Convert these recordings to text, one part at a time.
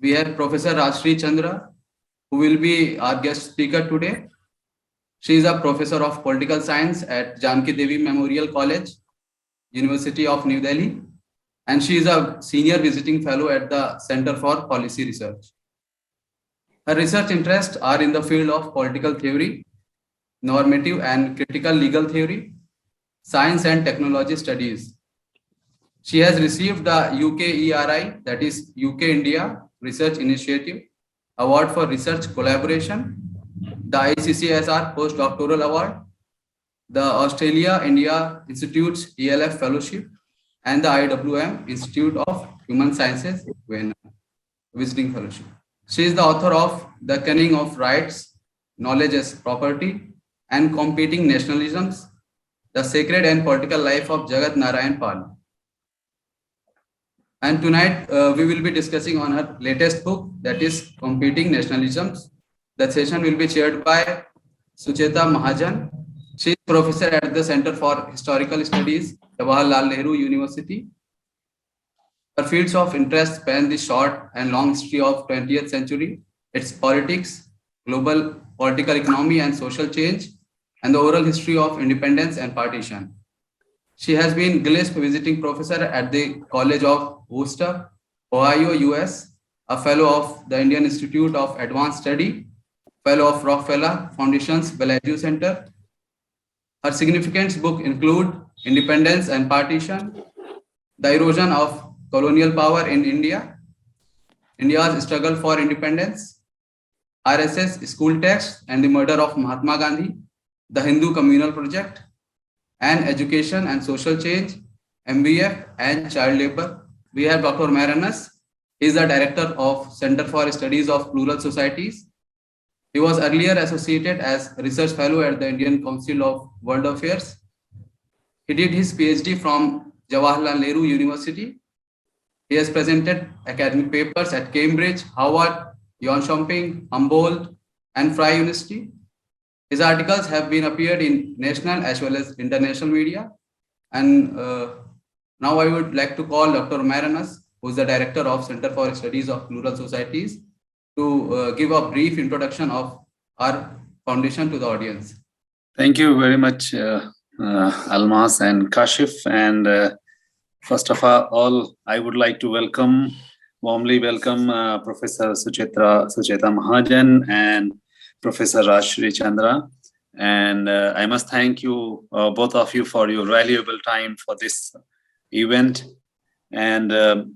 we have Professor Rajshree Chandra, who will be our guest speaker today. She is a professor of political science at Janki Devi Memorial College, University of New Delhi, and she is a senior visiting fellow at the Center for Policy Research. Her research interests are in the field of political theory, normative and critical legal theory, science and technology studies. She has received the UKERI, that is UK India Research Initiative Award for Research Collaboration, the ICCSR Postdoctoral Award, the Australia India Institute's ELF Fellowship, and the IWM Institute of Human Sciences Visiting Fellowship. She is the author of The Cunning of Rights, Knowledge as Property, and Competing Nationalisms, The Sacred and Political Life of Jagat Narain Lal. And tonight we will be discussing on her latest book, that is Competing Nationalisms. The session will be chaired by Sucheta Mahajan. She is professor at the Center for Historical Studies, Jawaharlal Nehru University. Her fields of interest span the short and long history of 20th century, its politics, global political economy and social change, and the oral history of independence and partition. She has been Gillespie visiting professor at the College of Worcester, Ohio, US, a fellow of the Indian Institute of Advanced Study, fellow of Rockefeller Foundation's Bellagio Center. Her significant books include Independence and Partition, The Erosion of Colonial Power in India, India's Struggle for Independence, RSS School Text and the Murder of Mahatma Gandhi, The Hindu Communal Project, and Education and Social Change, MBF, and Child Labor. We have Dr. Maranus. He is the director of Center for Studies of Plural Societies. He was earlier associated as research fellow at the Indian Council of World Affairs. He did his PhD from Jawaharlal Nehru University. He has presented academic papers at Cambridge, Harvard, Jönköping, Humboldt, and Freie University. His articles have been appeared in national as well as international media. And now I would like to call Dr. Maranus, who is the director of Center for Studies of Plural Societies, to give a brief introduction of our foundation to the audience. Thank you very much, Almas and Kashif. And first of all, I would like to warmly welcome Professor Sucheta Mahajan and Professor Rajshree Chandra. And I must thank you, both of you, for your valuable time for this event. And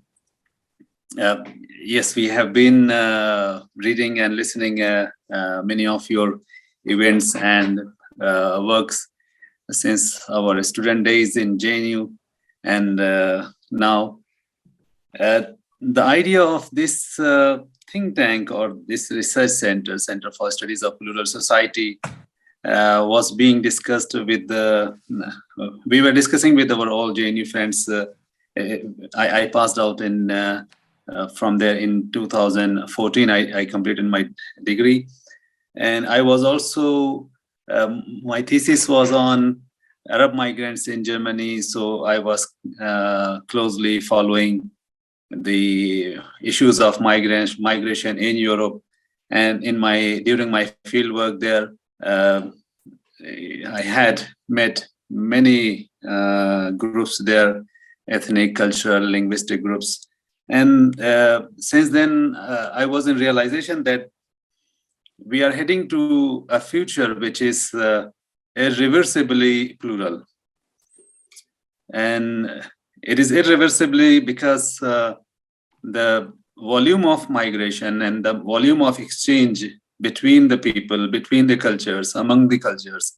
yes, we have been reading and listening many of your events and works since our student days in JNU. And now the idea of this think tank or this research center, Center for Studies of Plural Society, was being discussed with we were discussing with our all JNU friends. I passed out from there in 2014. I completed my degree, and I was also my thesis was on Arab migrants in Germany. So I was closely following the issues of migration in Europe, and during my field work there, I had met many groups there, ethnic, cultural, linguistic groups. And since then, I was in realization that we are heading to a future which is irreversibly plural. And it is irreversibly because the volume of migration and the volume of exchange between the people, between the cultures, among the cultures,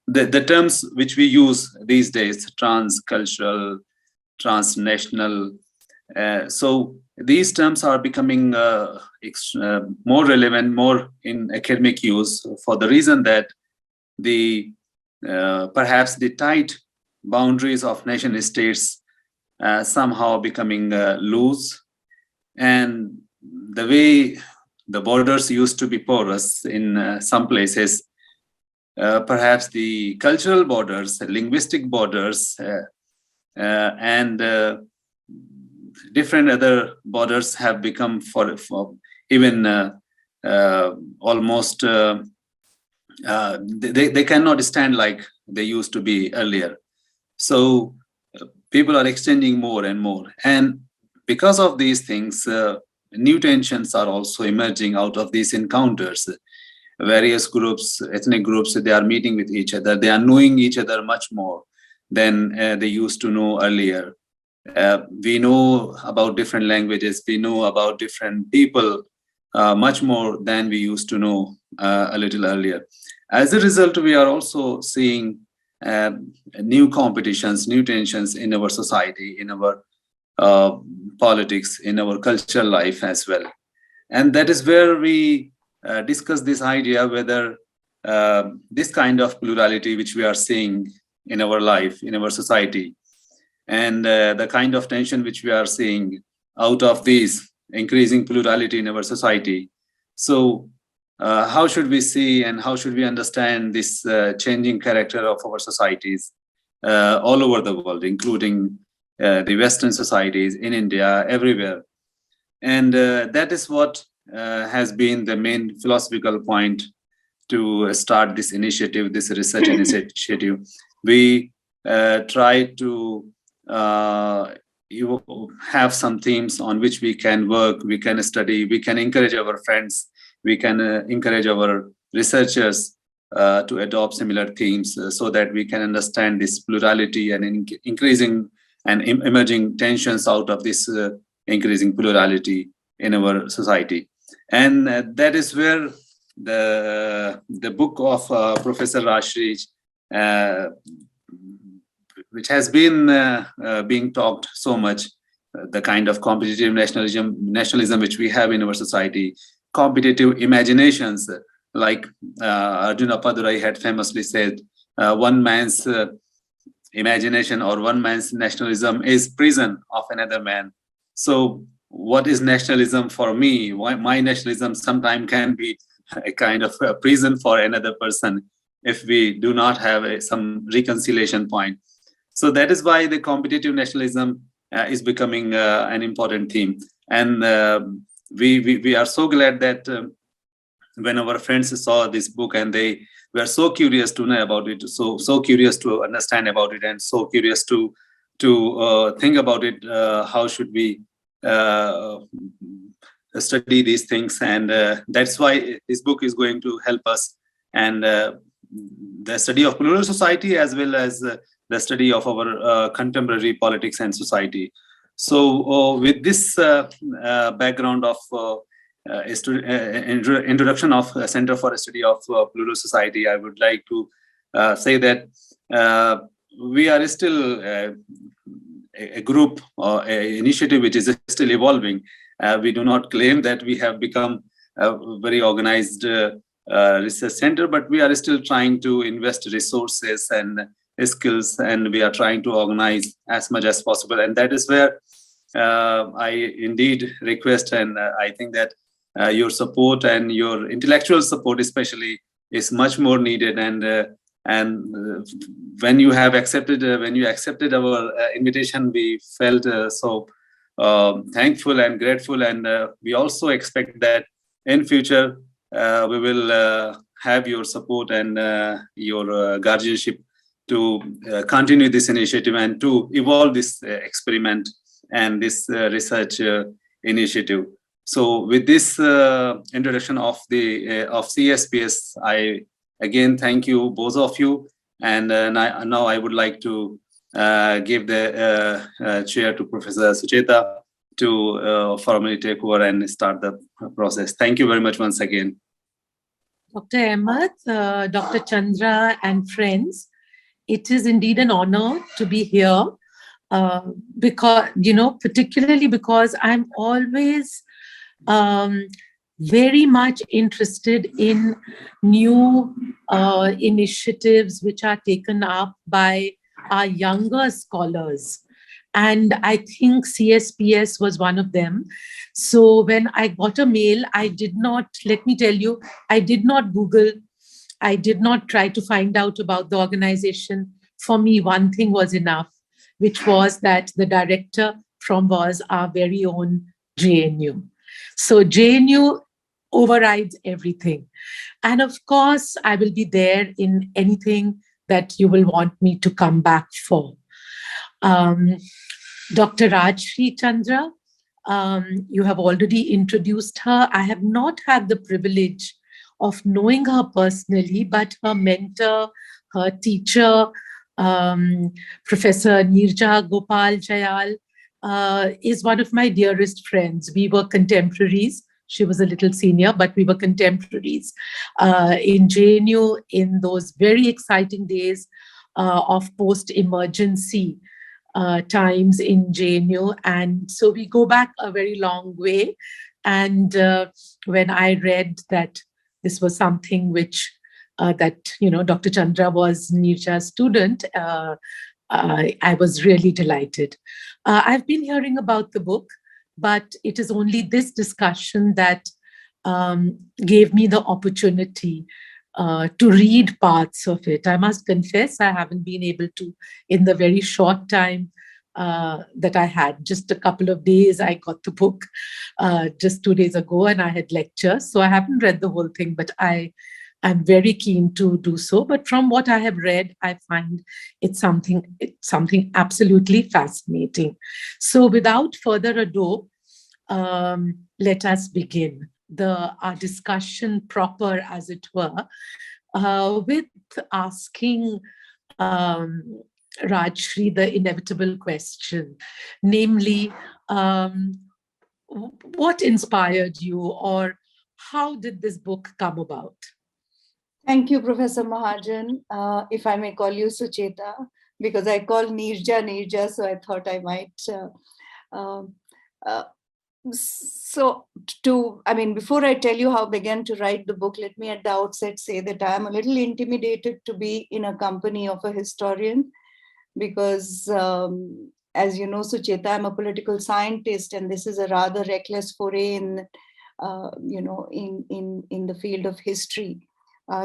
the terms which we use these days, transcultural, transnational. So these terms are becoming more relevant, more in academic use, for the reason that perhaps the tight boundaries of nation states somehow becoming loose, and the way the borders used to be porous in some places, perhaps the cultural borders, linguistic borders, and different other borders have become for even almost they cannot stand like they used to be earlier. So people are exchanging more and more, and because of these things, new tensions are also emerging out of these encounters. Various groups, ethnic groups, they are meeting with each other. They are knowing each other much more than they used to know earlier. We know about different languages. We know about different people much more than we used to know a little earlier. As a result, we are also seeing new competitions, new tensions in our society, in our politics, in our cultural life as well. And that is where we discuss this idea whether this kind of plurality which we are seeing in our life, in our society, and the kind of tension which we are seeing out of this increasing plurality in our society. So how should we see and how should we understand this changing character of our societies all over the world, including the Western societies, in India, everywhere? And that is what has been the main philosophical point to start this initiative, this research initiative. We try to have some themes on which we can work, we can study, we can encourage our friends, we can encourage our researchers to adopt similar themes so that we can understand this plurality and increasing and emerging tensions out of this increasing plurality in our society. And that is where the book of Professor Rajshree, which has been being talked so much, the kind of competitive nationalism which we have in our society, competitive imaginations, like Arjuna Padurai had famously said, one man's imagination or one man's nationalism is prison of another man. So what is nationalism for me? My nationalism sometimes can be a kind of a prison for another person if we do not have some reconciliation point. So that is why the competitive nationalism is becoming an important theme. And we are so glad that when our friends saw this book and they were so curious to know about it, so curious to understand about it, and so curious to think about it, how should we study these things? And that's why this book is going to help us, and the study of plural society as well as the study of our contemporary politics and society. So with this background of introduction of Center for Study of Plural Society, I would like to say that we are still a group or an initiative which is still evolving. We do not claim that we have become a very organized research center, but we are still trying to invest resources and skills, and we are trying to organize as much as possible. And that is where I indeed request, and I think that your support and your intellectual support especially is much more needed. And when you have accepted our invitation, we felt so thankful and grateful, and we also expect that in future we will have your support and your guardianship to continue this initiative and to evolve this experiment and this research initiative. So with this introduction of the of CSPS, I again thank you, both of you, and now I would like to give the chair to Professor Sucheta to formally take over and start the process. Thank you very much once again. Dr. Ahmed, Dr. Chandra and friends, it is indeed an honor to be here because, particularly because I'm always very much interested in new initiatives which are taken up by our younger scholars. And I think CSPS was one of them. So when I got a mail, I did not, let me tell you, I did not Google. I did not try to find out about the organization. For me, one thing was enough, which was that the director, from was our very own JNU. So JNU overrides everything. And of course, I will be there in anything that you will want me to come back for. Dr. Rajshree Chandra, you have already introduced her. I have not had the privilege of knowing her personally, but her mentor, her teacher, Professor Nirja Gopal Jayal, is one of my dearest friends. We were contemporaries. She was a little senior, but we were contemporaries in JNU in those very exciting days of post-emergency times in JNU. And so we go back a very long way. And when I read that this was something which Dr. Chandra was Nirja's student, I was really delighted. I've been hearing about the book, but it is only this discussion that gave me the opportunity to read parts of it. I must confess, I haven't been able to, in the very short time that I had, just a couple of days. I got the book just 2 days ago, and I had lectures. So I haven't read the whole thing, but I'm very keen to do so. But from what I have read, I find it's something absolutely fascinating. So without further ado, let us begin our discussion proper, as it were, with asking Rajshree the inevitable question, namely, what inspired you, or how did this book come about? Thank you, Professor Mahajan. If I may call you Sucheta, because I call Nirja, so I thought I might. Before I tell you how I began to write the book, let me at the outset say that I am a little intimidated to be in a company of a historian, because as you know, Sucheta, I'm a political scientist, and this is a rather reckless foray in the field of history,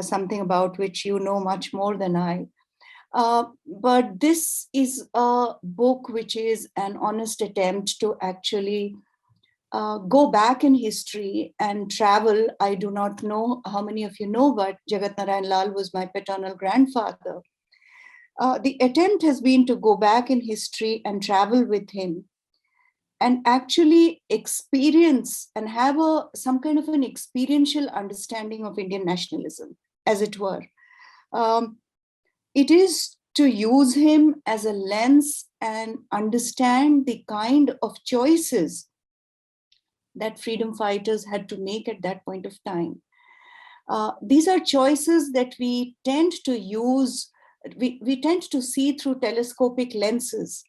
something about which you know much more than I. But this is a book which is an honest attempt to actually go back in history and travel. I do not know how many of you know, but Jagat Narain Lal was my paternal grandfather. The attempt has been to go back in history and travel with him and actually experience and have some kind of an experiential understanding of Indian nationalism, as it were. It is to use him as a lens and understand the kind of choices that freedom fighters had to make at that point of time. These are choices that we tend to use, we tend to see through telescopic lenses,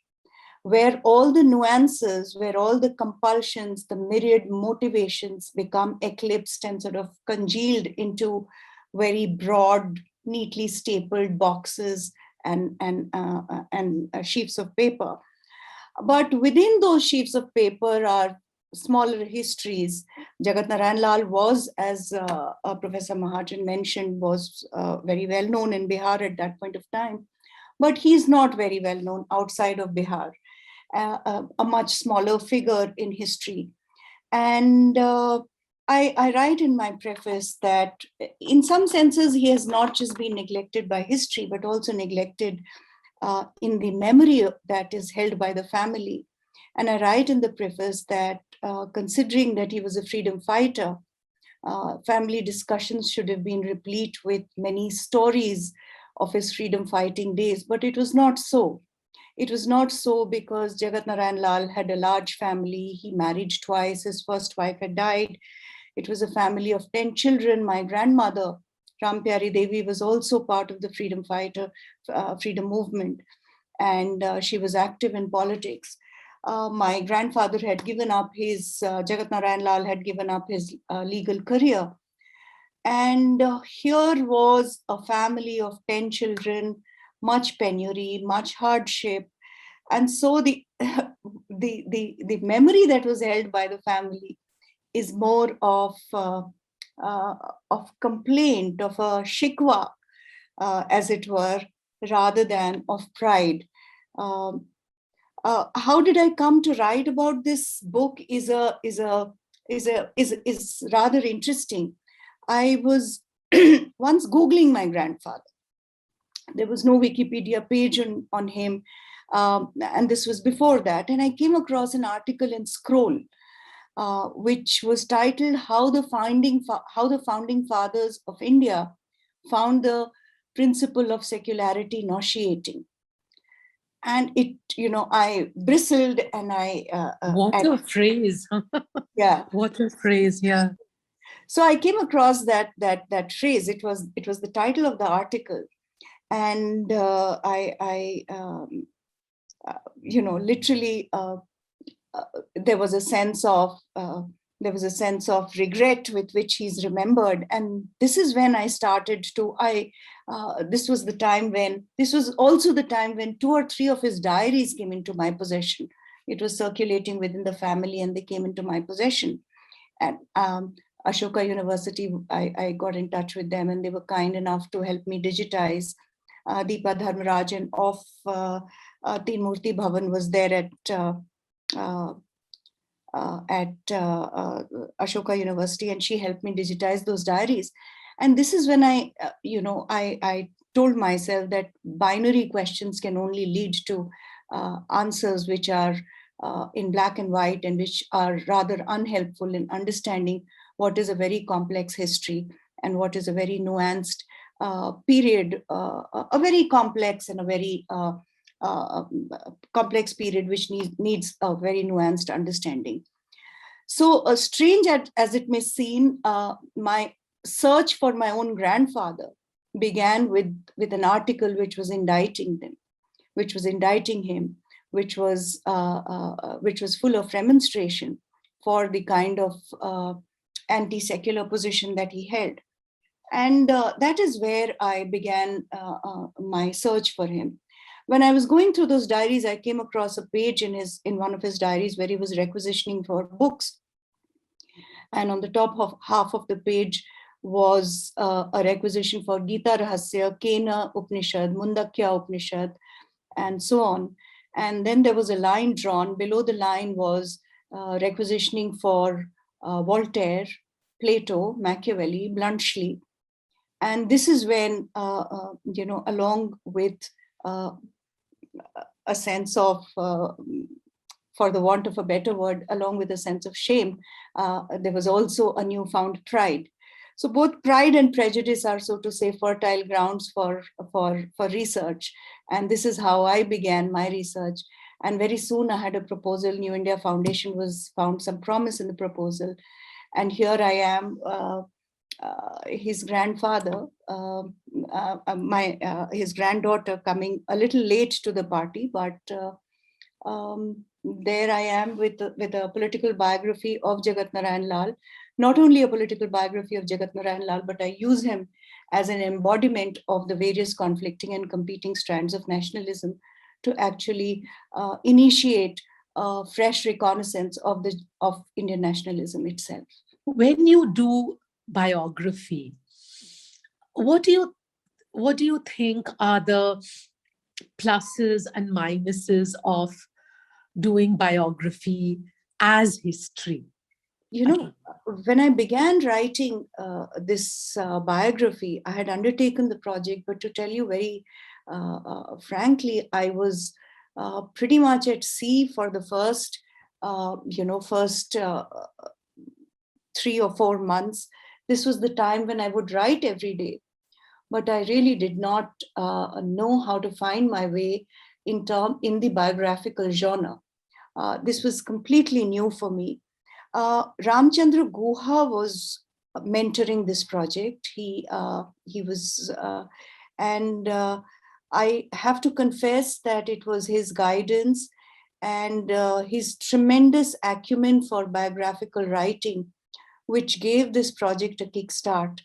where all the nuances, where all the compulsions, the myriad motivations become eclipsed and sort of congealed into very broad, neatly stapled boxes and sheets of paper. But within those sheets of paper are smaller histories. Jagat Narain Lal was, as Professor Mahajan mentioned, was very well known in Bihar at that point of time, but he's not very well known outside of Bihar, a much smaller figure in history. And I write in my preface that in some senses, he has not just been neglected by history, but also neglected in the memory that is held by the family. And I write in the preface that considering that he was a freedom fighter, family discussions should have been replete with many stories of his freedom fighting days, but it was not so. It was not so because Jagat Narain Lal had a large family. He married twice. His first wife had died. It was a family of 10 children. My grandmother, Ram Pyari Devi, was also part of the freedom movement, and she was active in politics. My grandfather had given up his, Jagat Narain Lal had given up his legal career. And here was a family of 10 children, much penury, much hardship. And so the memory that was held by the family is more of complaint, of a shikwa, as it were, rather than of pride. How did I come to write about this book is rather interesting. I was once Googling my grandfather. There was no Wikipedia page on him. And this was before that. And I came across an article in Scroll, which was titled how the founding fathers of India found the principle of secularity nauseating. And it, I bristled and what a phrase. Yeah. What a phrase, yeah. So I came across that phrase. It was the title of the article. And literally, there was a sense of regret with which he's remembered. And this is when I started to. This was also the time when 2 or 3 of his diaries came into my possession. It was circulating within the family, and they came into my possession. And Ashoka University, I got in touch with them, and they were kind enough to help me digitize. Deepa Dharmarajan of Tinmurti Bhavan was there at Ashoka University, and she helped me digitize those diaries. And this is when I told myself that binary questions can only lead to answers which are in black and white, and which are rather unhelpful in understanding what is a very complex history and what is a very nuanced period, a very complex and a very complex period which needs a very nuanced understanding. So strange as it may seem, my search for my own grandfather began with an article which was indicting him, which was full of remonstration for the kind of anti-secular position that he held. And that is where I began my search for him. When I was going through those diaries, I came across a page in one of his diaries where he was requisitioning for books. And on the top of half of the page was a requisition for Gita Rahasya, Kena Upanishad, Mundakya Upanishad, and so on. And then there was a line drawn. Below the line was requisitioning for Voltaire, Plato, Machiavelli, Bluntschli. And this is when, along with a sense of, for the want of a better word, along with a sense of shame, there was also a newfound pride. So both pride and prejudice are, so to say, fertile grounds for research. And this is how I began my research. And very soon I had a proposal. New India Foundation found some promise in the proposal. And here I am, his grandfather, his granddaughter, coming a little late to the party, but there I am with a political biography of Jagat Narain Lal. Not only a political biography of Jagat Narain Lal, but I use him as an embodiment of the various conflicting and competing strands of nationalism to actually initiate a fresh reconnaissance of Indian nationalism itself. When you do biography, what do you think are the pluses and minuses of doing biography as history? When I began writing this biography, I had undertaken the project, but to tell you very frankly, I was pretty much at sea for the first 3 or 4 months. This was the time when I would write every day, but I really did not know how to find my way in the biographical genre. This was completely new for me. Ramchandra Guha was mentoring this project. He was, and I have to confess that it was his guidance and his tremendous acumen for biographical writing which gave this project a kickstart.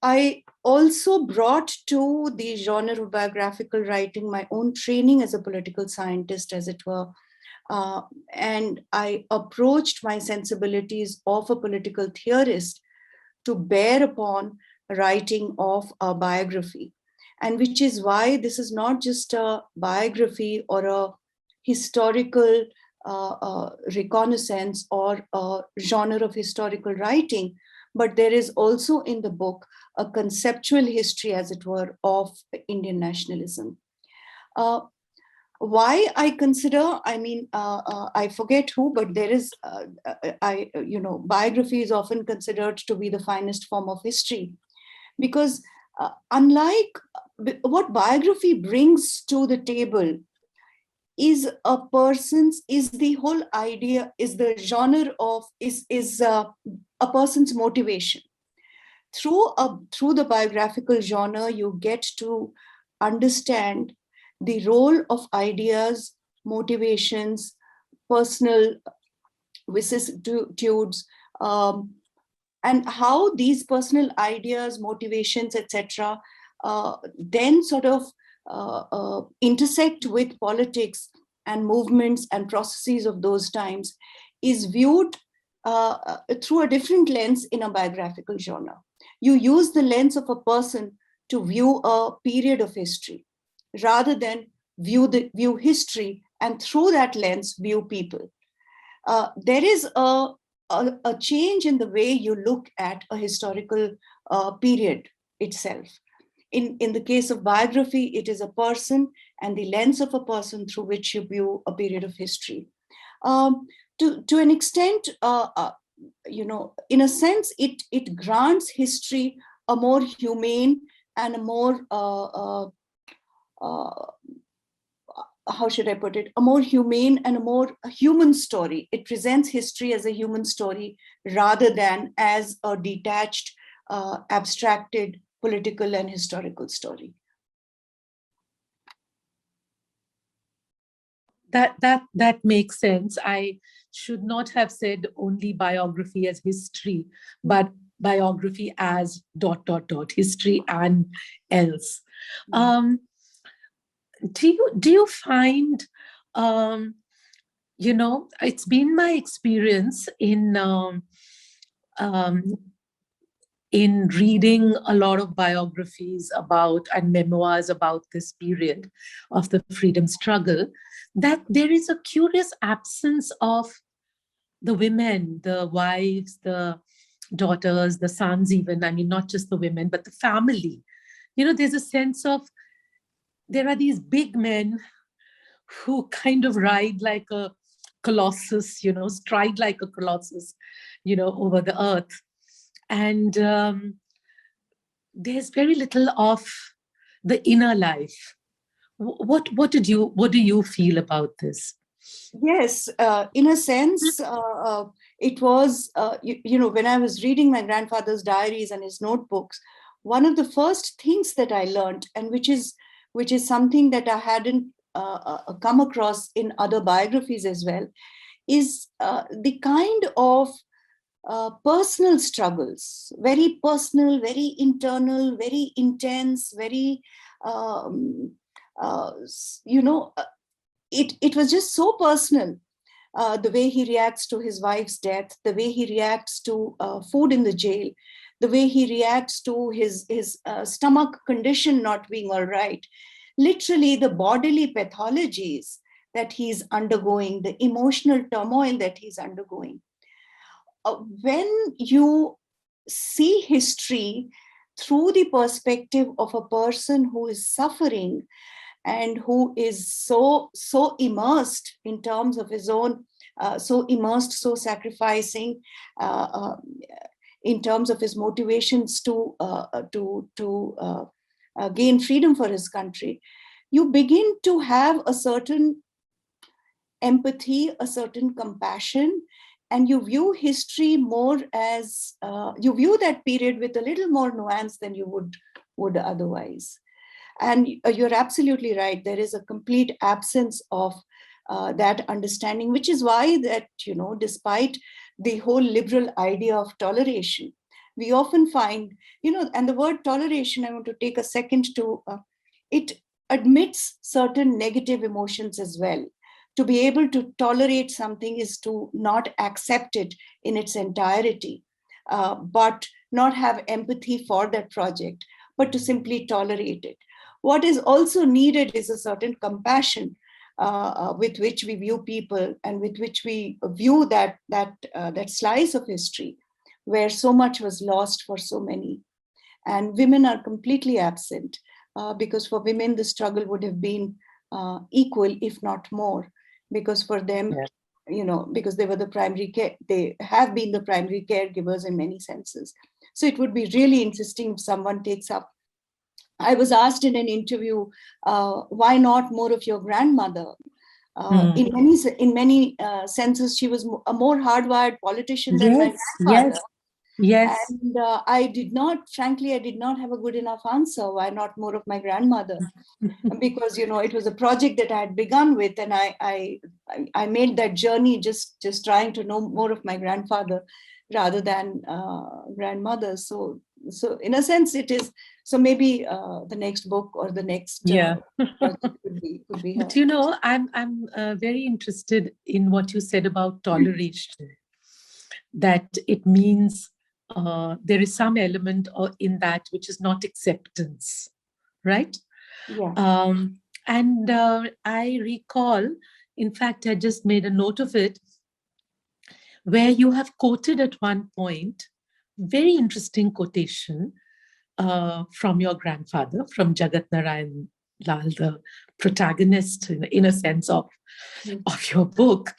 I also brought to the genre of biographical writing my own training as a political scientist, as it were. And I approached my sensibilities of a political theorist to bear upon writing of a biography. And which is why this is not just a biography or historical reconnaissance or genre of historical writing, but there is also in the book a conceptual history, as it were, of Indian nationalism. Why I consider, I forget who, but there is, biography is often considered to be the finest form of history, because unlike what biography brings to the table is the whole idea, is the genre of, is a person's motivation. Through the biographical genre, you get to understand the role of ideas, motivations, personal vicissitudes, and how these personal ideas, motivations, etc., then sort of intersect with politics and movements and processes of those times, is viewed through a different lens in a biographical genre. You use the lens of a person to view a period of history, rather than view history and through that lens view people. There is a change in the way you look at a historical period itself. In the case of biography, it is a person and the lens of a person through which you view a period of history. To an extent, in a sense, it grants history a more humane and a more, how should I put it, a more humane and a more human story. It presents history as a human story rather than as a detached, abstracted political and historical story. That makes sense. I should not have said only biography as history, but biography as ... history and else. Do you find, it's been my experience in reading a lot of biographies about and memoirs about this period of the freedom struggle, that there is a curious absence of the women, the wives, the daughters, the sons even, not just the women, but the family. There's a sense of, there are these big men who kind of ride like a colossus, stride like a colossus, over the earth. And there's very little of the inner life. What do you feel about this? Yes, in a sense, it was, when I was reading my grandfather's diaries and his notebooks, one of the first things that I learned, and which is something that I hadn't come across in other biographies as well, is the kind of personal struggles, very personal, very internal, very intense, very, it was just so personal. The way he reacts to his wife's death, the way he reacts to food in the jail, the way he reacts to his stomach condition not being all right, literally the bodily pathologies that he's undergoing, the emotional turmoil that he's undergoing. When you see history through the perspective of a person who is suffering and who is so immersed in terms of his own, so sacrificing in terms of his motivations to gain freedom for his country, you begin to have a certain empathy, a certain compassion, and you view history more as, you view that period with a little more nuance than you would otherwise. And you're absolutely right. There is a complete absence of that understanding, which is why that, despite the whole liberal idea of toleration, we often find, and the word toleration, I want to take a second to, it admits certain negative emotions as well. To be able to tolerate something is to not accept it in its entirety, but not have empathy for that project, but to simply tolerate it. What is also needed is a certain compassion with which we view people and with which we view that slice of history where so much was lost for so many. And women are completely absent because for women, the struggle would have been equal, if not more, because for them, because they were the primary care, they have been the primary caregivers in many senses. So it would be really interesting if someone takes up. I was asked in an interview, why not more of your grandmother? In many senses, she was a more hardwired politician than my grandfather. Yes. And frankly, I did not have a good enough answer. Why not more of my grandmother? Because, it was a project that I had begun with, and I made that journey just trying to know more of my grandfather rather than grandmother. So in a sense, it is. So maybe the next book or the next project could be. But I'm very interested in what you said about toleration. That it means there is some element in that which is not acceptance, right? Yeah. And I recall, in fact, I just made a note of it, where you have quoted at one point, very interesting quotation from your grandfather, from Jagat Narain Lal, the protagonist, in a sense, of your book,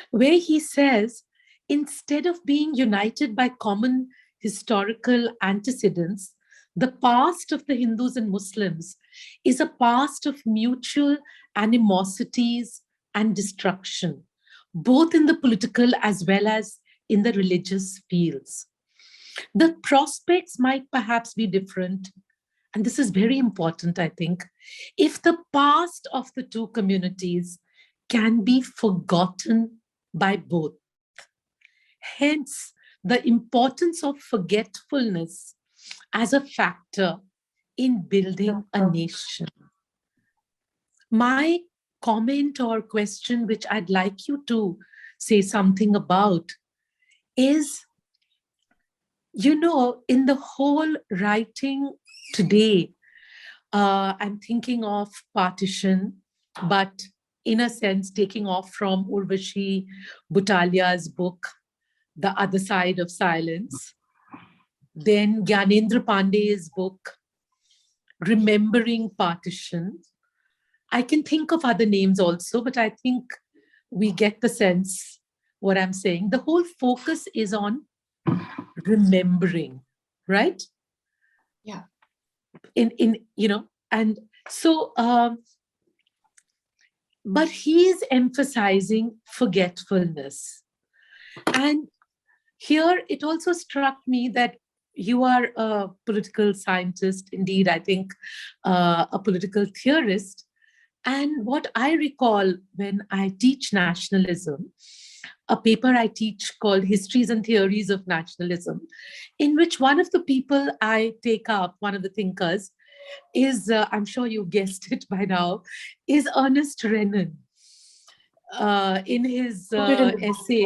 where he says, instead of being united by common historical antecedents, the past of the Hindus and Muslims is a past of mutual animosities and destruction, both in the political as well as in the religious fields. The prospects might perhaps be different, and this is very important, I think, if the past of the two communities can be forgotten by both. Hence, the importance of forgetfulness as a factor in building a nation. My comment or question, which I'd like you to say something about, is, in the whole writing today, I'm thinking of partition, but in a sense, taking off from Urvashi Butalia's book, The Other Side of Silence. Then Gyanendra Pandey's book, Remembering Partition. I can think of other names also, but I think we get the sense what I'm saying. The whole focus is on remembering, right? Yeah. And so, but he's emphasizing forgetfulness. And here it also struck me that you are a political scientist, indeed, I think a political theorist. And what I recall when I teach nationalism, a paper I teach called Histories and Theories of Nationalism, in which one of the people I take up, one of the thinkers, is, I'm sure you guessed it by now, is Ernest Renan. In his essay,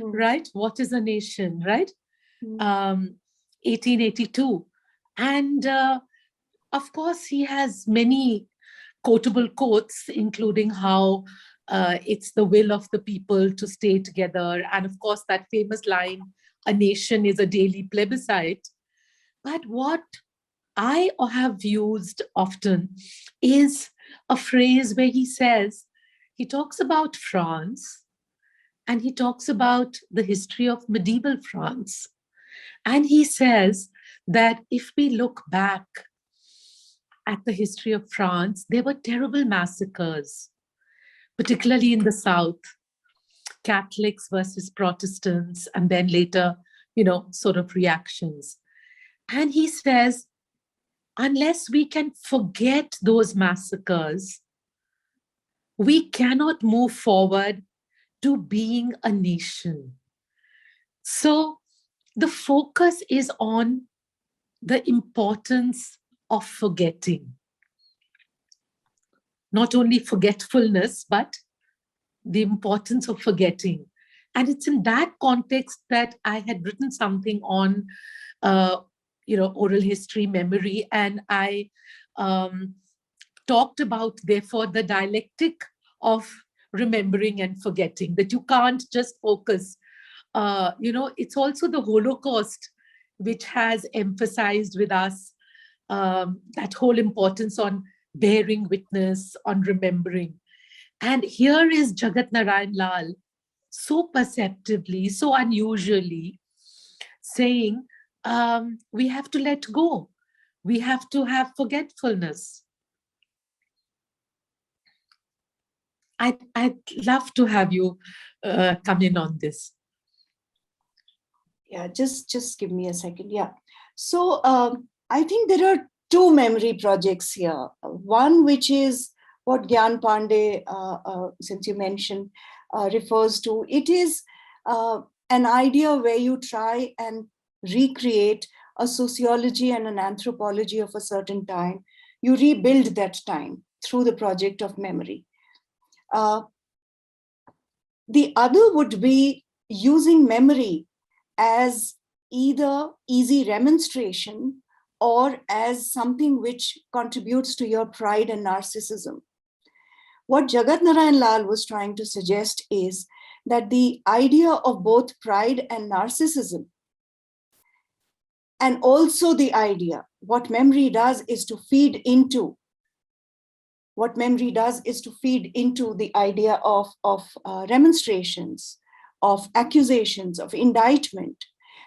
right? What is a Nation, right? 1882. And of course, he has many quotable quotes, including how it's the will of the people to stay together. And of course, that famous line, a nation is a daily plebiscite. But what I have used often is a phrase where he says, he talks about France and he talks about the history of medieval France. And he says that if we look back at the history of France, there were terrible massacres, particularly in the South, Catholics versus Protestants, and then later, sort of reactions. And he says, unless we can forget those massacres, we cannot move forward to being a nation. So the focus is on the importance of forgetting. Not only forgetfulness, but the importance of forgetting. And it's in that context that I had written something on, oral history, memory, and I talked about, therefore, the dialectic of remembering and forgetting, that you can't just focus. It's also the Holocaust which has emphasized with us that whole importance on bearing witness, on remembering. And here is Jagat Narain Lal so perceptively, so unusually saying, we have to let go. We have to have forgetfulness. I'd love to have you come in on this. Yeah, just give me a second. Yeah. So I think there are two memory projects here. One, which is what Gyan Pandey, since you mentioned, refers to. It is an idea where you try and recreate a sociology and an anthropology of a certain time. You rebuild that time through the project of memory. The other would be using memory as either easy remonstration or as something which contributes to your pride and narcissism. What Jagat Narain Lal was trying to suggest is that the idea of both pride and narcissism, and also the idea, what memory does is to feed into the idea of remonstrations, of accusations, of indictment.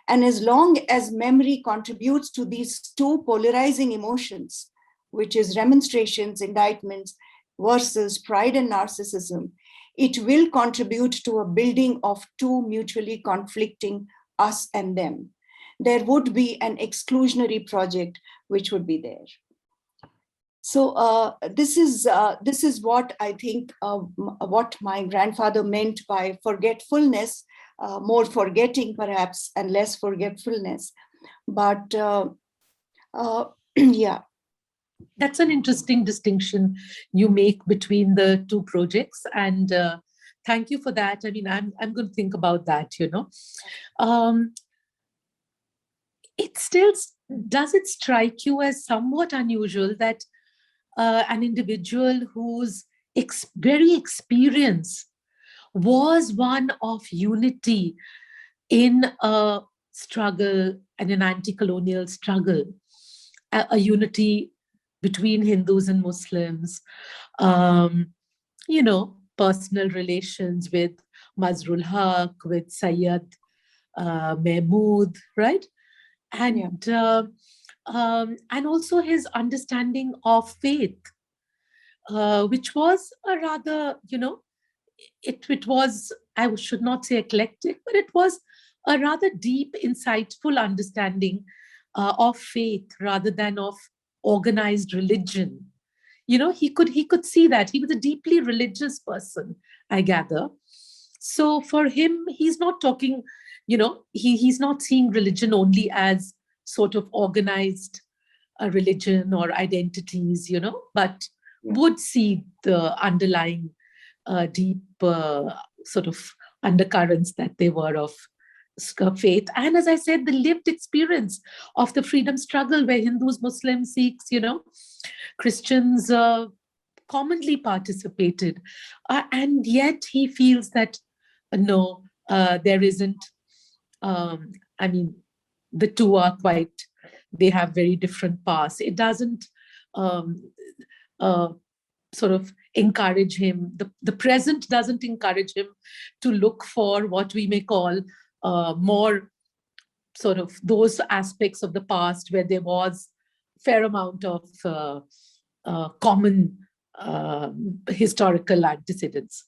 And as long as memory contributes to these two polarizing emotions, which is remonstrations, indictments versus pride and narcissism, it will contribute to a building of two mutually conflicting us and them. There would be an exclusionary project which would be there. So this is what I think what my grandfather meant by forgetfulness, more forgetting perhaps and less forgetfulness. But yeah. That's an interesting distinction you make between the two projects, and thank you for that. I mean, I'm going to think about that. It still does it strike you as somewhat unusual that an individual whose very experience was one of unity in a struggle and an anti-colonial struggle, a unity between Hindus and Muslims, personal relations with Mazrul Haq, with Sayyid Mahmood, right? And and also his understanding of faith, which was a rather, it was, I should not say eclectic, but it was a rather deep, insightful understanding of faith rather than of organized religion. He could see that he was a deeply religious person, I gather. So for him, he's not talking, he's not seeing religion only as sort of organized religion or identities, but would see the underlying deep sort of undercurrents that they were of faith. And as I said, the lived experience of the freedom struggle where Hindus, Muslims, Sikhs, Christians commonly participated. And yet he feels that, no, there isn't, I mean, the two are quite, they have very different paths. It doesn't sort of encourage him, the present doesn't encourage him to look for what we may call more sort of those aspects of the past where there was a fair amount of common historical antecedents.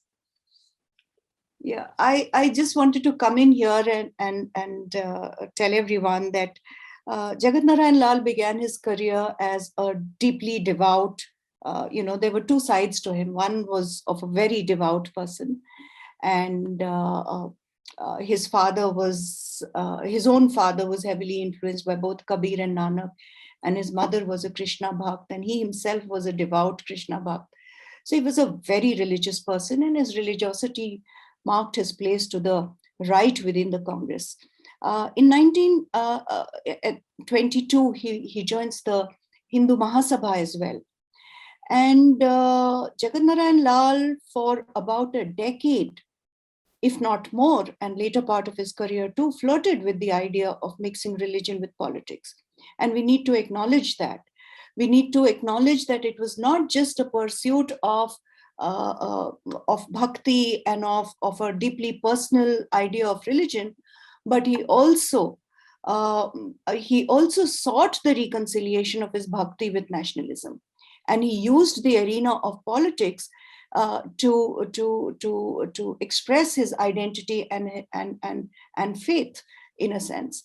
Yeah, I just wanted to come in here and tell everyone that Jagat Narain Lal began his career as a deeply devout, there were two sides to him. One was of a very devout person, and his own father was heavily influenced by both Kabir and Nanak, and his mother was a Krishna Bhakt, and he himself was a devout Krishna Bhakt. So he was a very religious person, and his religiosity marked his place to the right within the Congress. In 1922, he joins the Hindu Mahasabha as well. And Jagat Narain Lal, for about a decade, if not more, and later part of his career too, flirted with the idea of mixing religion with politics. And we need to acknowledge that. We need to acknowledge that it was not just a pursuit of bhakti and of a deeply personal idea of religion, but he also sought the reconciliation of his bhakti with nationalism, and he used the arena of politics to express his identity and faith, in a sense.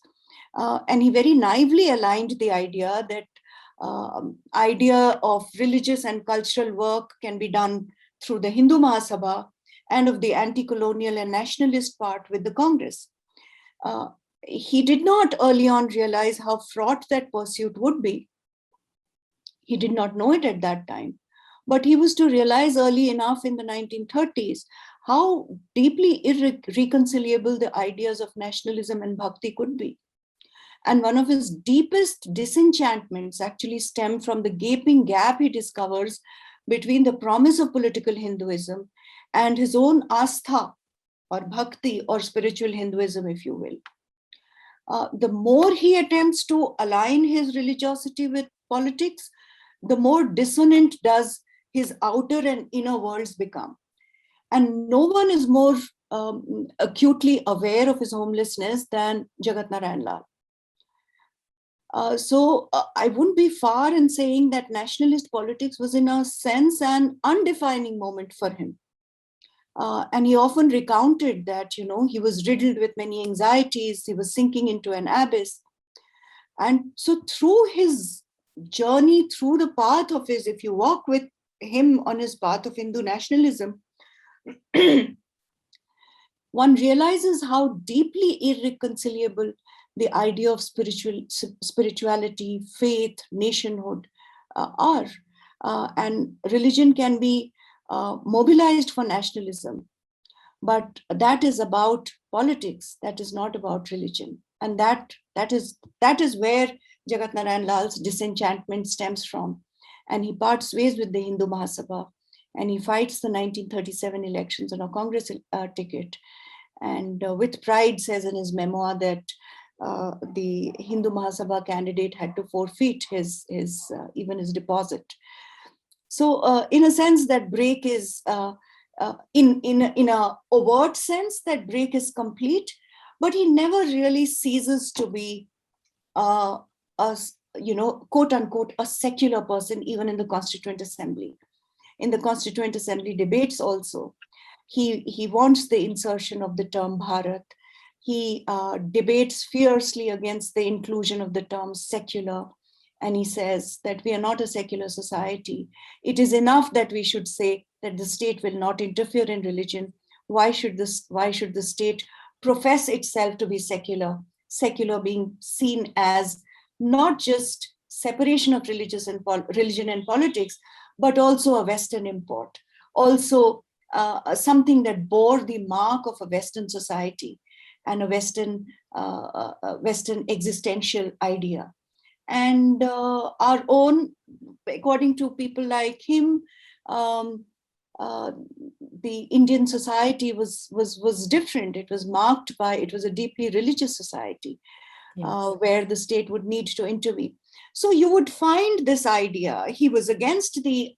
And he very naively aligned the idea that idea of religious and cultural work can be done through the Hindu Mahasabha, and of the anti-colonial and nationalist part with the Congress. He did not early on realize how fraught that pursuit would be. He did not know it at that time, but he was to realize early enough in the 1930s how deeply irreconcilable the ideas of nationalism and bhakti could be. And one of his deepest disenchantments actually stemmed from the gaping gap he discovers between the promise of political Hinduism and his own astha or bhakti or spiritual Hinduism, if you will. The more he attempts to align his religiosity with politics, the more dissonant does his outer and inner worlds become. And no one is more acutely aware of his homelessness than Jagat Narain Lal. So I wouldn't be far in saying that nationalist politics was in a sense an undefining moment for him. And he often recounted that, he was riddled with many anxieties, he was sinking into an abyss. And so through his journey, through the path of his, if you walk with him on his path of Hindu nationalism, one realizes how deeply irreconcilable the idea of spirituality, faith, nationhood are. And religion can be mobilized for nationalism, but that is about politics, that is not about religion. And that is where Jagat Narain Lal's disenchantment stems from. And he parts ways with the Hindu Mahasabha, and he fights the 1937 elections on a Congress ticket, and with pride says in his memoir that the Hindu Mahasabha candidate had to forfeit his even his deposit. So in a sense, that break is in a overt sense, that break is complete, but he never really ceases to be a quote unquote a secular person, even in the Constituent Assembly. In the Constituent Assembly debates also, he wants the insertion of the term Bharat. He debates fiercely against the inclusion of the term secular. And he says that we are not a secular society. It is enough that we should say that the state will not interfere in religion. Why should the state profess itself to be secular? Secular being seen as not just separation of religion and politics, but also a Western import, also something that bore the mark of a Western society and a Western existential idea. And our own, according to people like him, the Indian society was different. It was marked by, it was a deeply religious society. Yes. Where the state would need to intervene. So you would find this idea. He was against the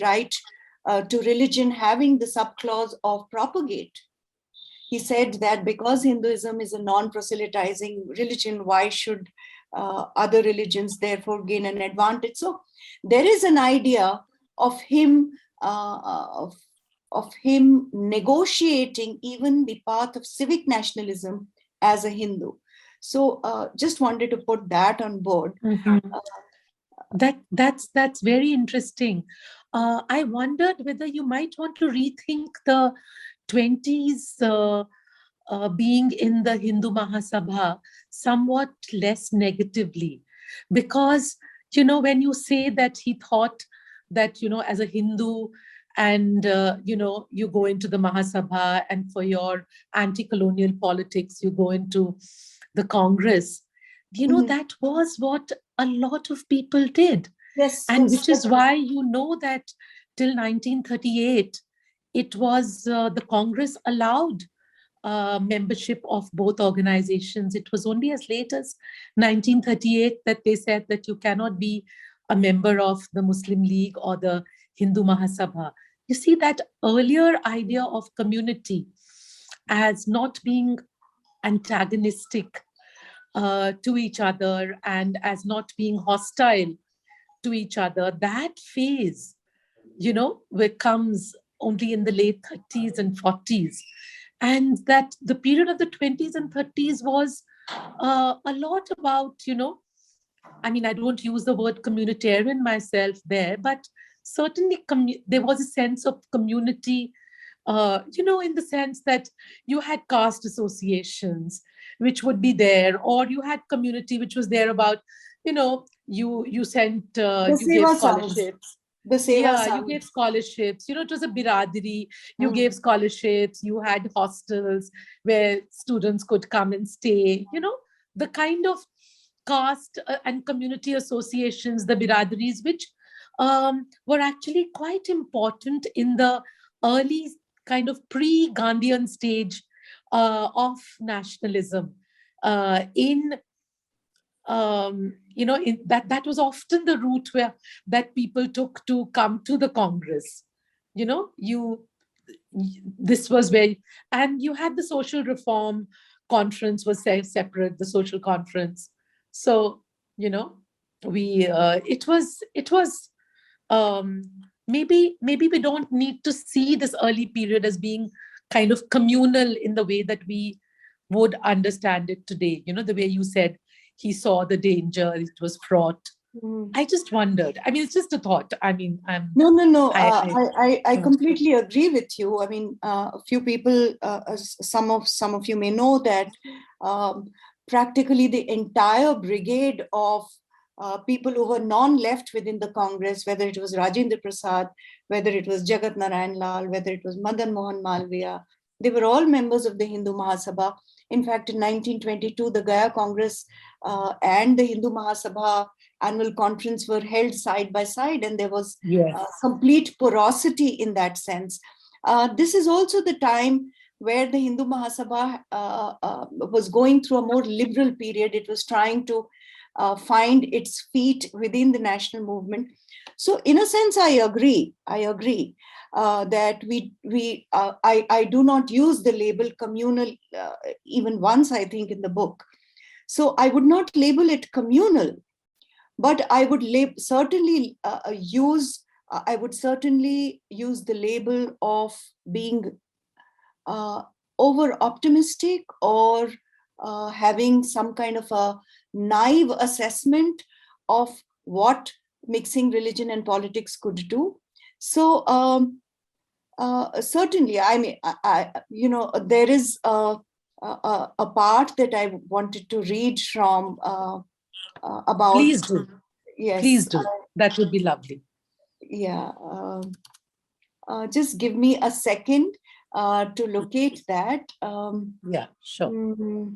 right to religion having the subclause of propagate. He said that because Hinduism is a non-proselytizing religion, why should other religions therefore gain an advantage? So there is an idea of him negotiating even the path of civic nationalism as a Hindu. So just wanted to put that on board. Mm-hmm. That's very interesting. I wondered whether you might want to rethink the 20s being in the Hindu Mahasabha somewhat less negatively. Because, when you say that he thought that, as a Hindu, and you go into the Mahasabha, and for your anti-colonial politics you go into the Congress, Mm-hmm. that was what a lot of people did. Yes, And yes, which is why you know that till 1938, it was the Congress allowed membership of both organizations. It was only as late as 1938 that they said that you cannot be a member of the Muslim League or the Hindu Mahasabha. You see, that earlier idea of community as not being antagonistic to each other and as not being hostile to each other, that phase, where comes only in the late 30s and 40s. And that the period of the 20s and 30s was a lot about, I mean, I don't use the word communitarian myself there, but certainly there was a sense of community, in the sense that you had caste associations which would be there, or you had community which was there about, you sent, the you gave Seva Sanghs. scholarships. The Seva Yeah, you Sanghs. gave scholarships. It was a biradari. You gave scholarships. You had hostels where students could come and stay. The kind of caste and community associations, the biradaris, which were actually quite important in the early kind of pre-Gandhian stage of nationalism. In that was often the route that people took to come to the Congress. This was where, and you had the social reform conference was separate, the social conference. So, we it was maybe we don't need to see this early period as being kind of communal in the way that we would understand it today. The way you said he saw the danger, it was fraught. I just wondered. I mean, it's just a thought. I mean, No. I no. completely agree with you. I mean, a few people, some of you may know that practically the entire brigade of people who were non-left within the Congress, whether it was Rajendra Prasad, whether it was Jagat Narain Lal, whether it was Madan Mohan Malviya, they were all members of the Hindu Mahasabha. In fact, in 1922, the Gaya Congress and the Hindu Mahasabha annual conference were held side by side, and there was complete porosity in that sense. This is also the time where the Hindu Mahasabha was going through a more liberal period. It was trying to find its feet within the national movement. So in a sense, I agree that I do not use the label communal even once, I think, in the book. So I would not label it communal, but I would certainly use the label of being over optimistic, or having some kind of a naive assessment of what mixing religion and politics could do. So certainly, I mean, there is a part that I wanted to read from about. Please do. Yes, please do. That would be lovely. Yeah. Just give me a second to locate that. Yeah, sure.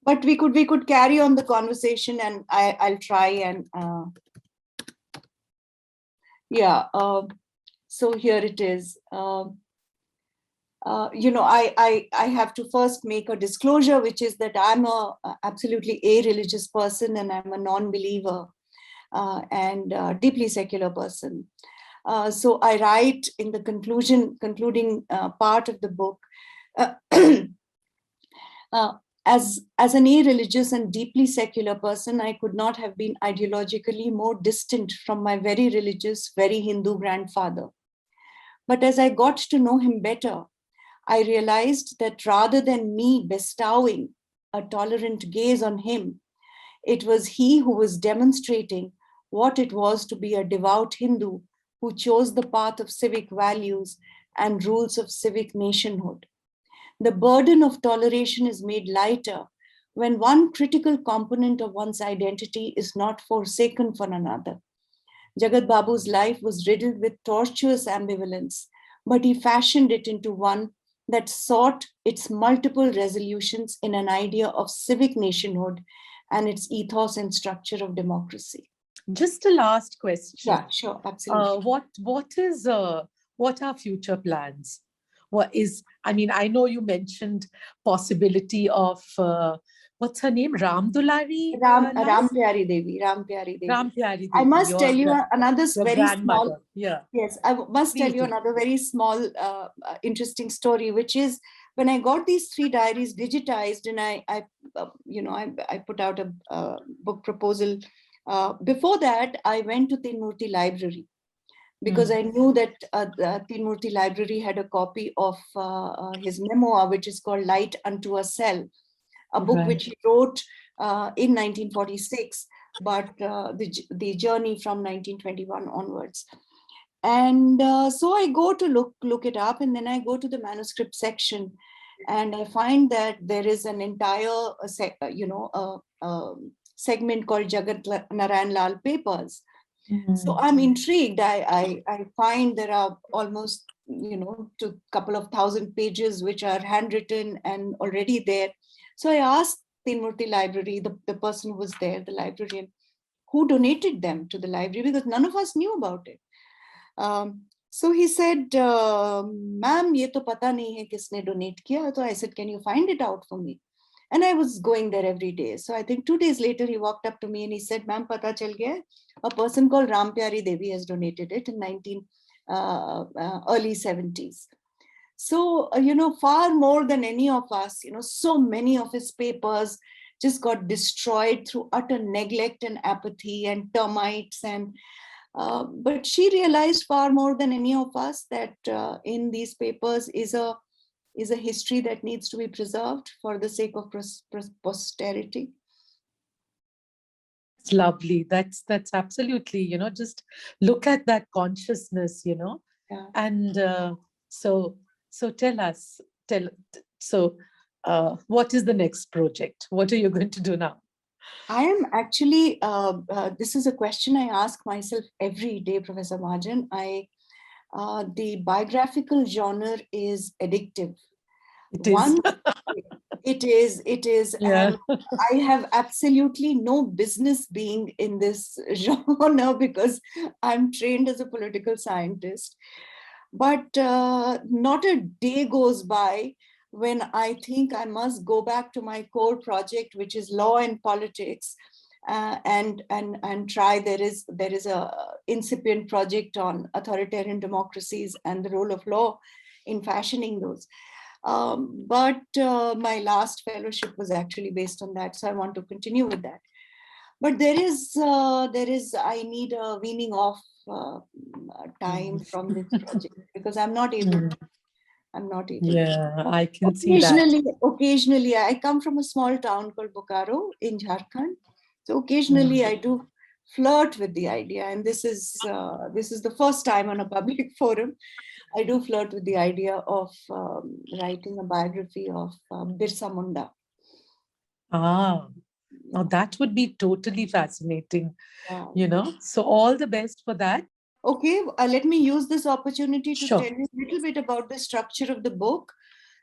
But we could carry on the conversation, and I'll try and so here it is. I have to first make a disclosure, which is that I'm a absolutely a-religious person, and I'm a non-believer and deeply secular person. So I write in the concluding part of the book, as an a-religious and deeply secular person, I could not have been ideologically more distant from my very religious, very Hindu grandfather. But as I got to know him better, I realized that rather than me bestowing a tolerant gaze on him, it was he who was demonstrating what it was to be a devout Hindu who chose the path of civic values and rules of civic nationhood. The burden of toleration is made lighter when one critical component of one's identity is not forsaken for another. Jagat Babu's life was riddled with tortuous ambivalence, but he fashioned it into one that sought its multiple resolutions in an idea of civic nationhood and its ethos and structure of democracy. Just a last question. Yeah, sure, absolutely. What are future plans? I mean, I know you mentioned possibility of what's her name? Ram Dulari? Ram Pyari Devi. Ram Pyari I Devi, must tell you another your very small. grandmother. Yeah. Yes, I must tell Please you do. another very small, interesting story, which is when I got these 3 diaries digitized, and I put out a book proposal. Before that, I went to Tinmurti Library because I knew that the Tinmurti Library had a copy of his memoir, which is called Light Unto a Cell, a book Right. which he wrote in 1946, but the journey from 1921 onwards. And so I go to look it up, and then I go to the manuscript section, and I find that there is an entire segment called Jagat Narain Lal papers. So I'm intrigued. I find there are almost to couple of thousand pages which are handwritten and already there. So I asked Tinmurti Library, the person who was there, the librarian, who donated them to the library, because none of us knew about it. So he said, "Ma'am, ye to pata nahi hai kisne donate kiya." So I said, "Can you find it out for me?" And I was going there every day. So I think 2 days later, he walked up to me and he said, "Ma'am, pata chal gaya. A person called Ram Pyari Devi has donated it in early 70s. So, far more than any of us, so many of his papers just got destroyed through utter neglect and apathy and termites. But she realized far more than any of us that in these papers is a history that needs to be preserved for the sake of posterity. It's lovely. That's absolutely, just look at that consciousness, Yeah. And so tell us, what is the next project? What are you going to do now? I am actually, this is a question I ask myself every day, Professor Mahajan. The biographical genre is addictive. It is. It is. Yeah. And I have absolutely no business being in this genre because I'm trained as a political scientist. But not a day goes by when I think I must go back to my core project, which is law and politics, and try. There is a incipient project on authoritarian democracies and the role of law in fashioning those. But my last fellowship was actually based on that, so I want to continue with that. But there is I need a weaning off time from this project because I'm not able. I'm not able. Yeah, I can see that. Occasionally, I come from a small town called Bokaro in Jharkhand. So occasionally, I do flirt with the idea, and this is the first time on a public forum. I do flirt with the idea of writing a biography of Birsa Munda. Now that would be totally fascinating, So all the best for that. Okay, let me use this opportunity to Sure. tell you a little bit about the structure of the book.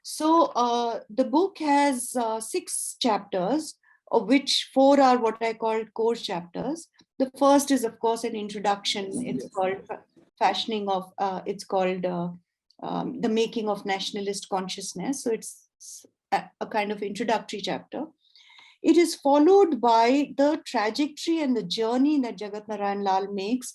So the book has 6 chapters, of which 4 are what I call core chapters. The first is, of course, an introduction. It's called fashioning of, it's called the making of nationalist consciousness. So it's a kind of introductory chapter. It is followed by the trajectory and the journey that Jagat Narain Lal makes